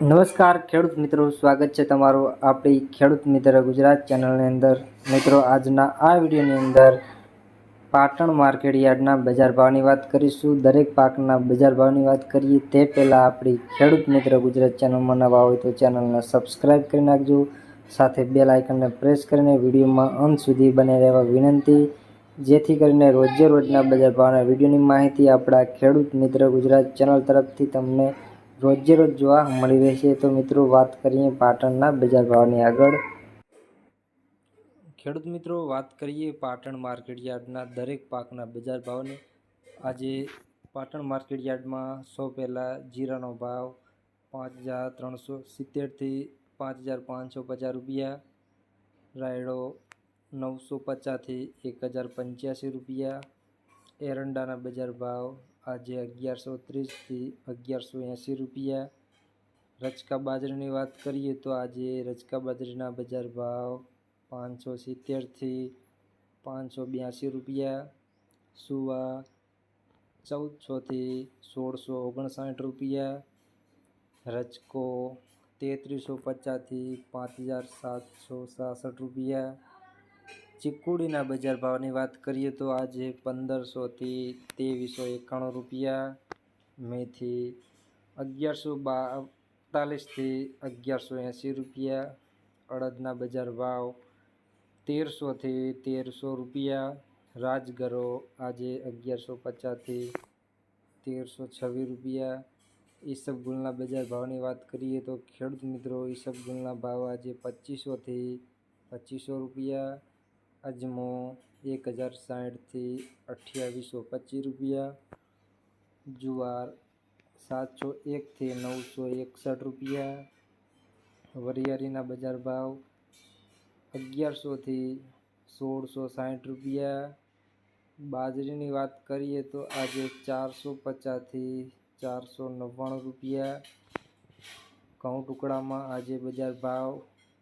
નમસ્કાર ખેડૂત મિત્રો, સ્વાગત છે તમારું આપણી ખેડૂત મિત્ર ગુજરાત ચેનલની અંદર। મિત્રો, આજના આ વિડીયોની અંદર પાટણ માર્કેટ યાર્ડના બજાર ભાવની વાત કરીશું। દરેક પાકના બજાર ભાવની વાત કરીએ તે પહેલાં આપણી ખેડૂત મિત્ર ગુજરાત ચેનલમાં નવા હોય તો ચેનલને સબસ્ક્રાઈબ કરી નાખજો, સાથે બેલ આઇકનને પ્રેસ કરીને વિડીયોમાં અંત સુધી બને રહેવા વિનંતી, જેથી કરીને રોજે રોજના બજાર ભાવના વિડીયોની માહિતી આપણા ખેડૂત મિત્ર ગુજરાત ચેનલ તરફથી તમને રોજે રોજ જોવા મળી રહેશે। તો મિત્રો, વાત કરીએ પાટણના બજાર ભાવની આગળ। ખેડૂત મિત્રો, વાત કરીએ પાટણ માર્કેટ યાર્ડના દરેક પાકના બજાર ભાવની। આજે પાટણ માર્કેટ યાર્ડમાં સૌ પહેલાં જીરાનો ભાવ 5370થી 5550 રૂપિયા, રાયડો 950થી 1085 રૂપિયા, એરંડાના બજાર ભાવ આજે 1130થી 1180 રૂપિયા। રચકા બાજરીની વાત કરીએ તો આજે રચકા બાજરીના બજાર ભાવ 570થી 582 રૂપિયા, સુવા 1400થી 1659 રૂપિયા, રચકો 3350થી 5766 રૂપિયા। ચીકુડીના બજાર ભાવની વાત કરીએ તો આજે 1500થી 2391 રૂપિયા, મેથી 1142થી 1180 રૂપિયા, અડદના બજાર ભાવ 1300થી 1300 રૂપિયા, રાજગરો આજે 1150થી 1326 રૂપિયા। ઈસબગુલના બજાર ભાવની વાત કરીએ તો ખેડૂત મિત્રો, ઈસબગુલના ભાવ આજે 2500થી 2500 રૂપિયા, અજમો 1060થી 2825 રૂપિયા, જુવાર 701થી 961 રૂપિયા, વરિયાળીના બજાર ભાવ 1100થી 1660 રૂપિયા। બાજરીની વાત કરીએ તો આજે 450થી 499 રૂપિયા। ઘઉં ટુકડામાં આજે બજાર ભાવ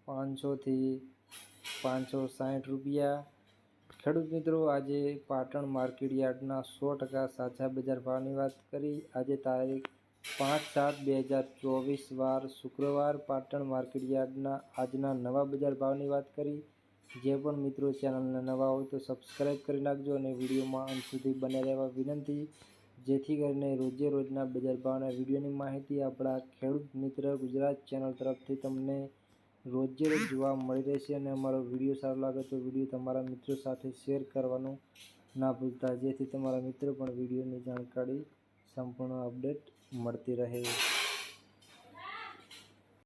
500થી 560 રૂપિયા। ખેડૂત મિત્રો, આજે પાટણ માર્કેટ યાર્ડના 100% સાચા બજાર ભાવની વાત કરી। આજે તારીખ 5/7/2024 વાર શુક્રવાર પાટણ માર્કેટ યાર્ડના આજના નવા બજાર ભાવની વાત કરી। જે પણ મિત્રો ચેનલને નવા હોય તો સબસ્ક્રાઈબ કરી નાખજો અને વિડીયોમાં અંત સુધી બને રહેવા વિનંતી, જેથી કરીને રોજે રોજના બજાર ભાવના વિડીયોની માહિતી આપણા ખેડૂત મિત્ર ગુજરાત ચેનલ તરફથી તમને રોજે રોજ જોવા મળી રહેશે। અને અમારો વિડીયો સારો લાગે તો વિડીયો તમારા મિત્રો સાથે શેર કરવાનું ના ભૂલતા, જેથી તમારા મિત્રો પણ વિડીયોની જાણકારી સંપૂર્ણ અપડેટ મળતી રહે।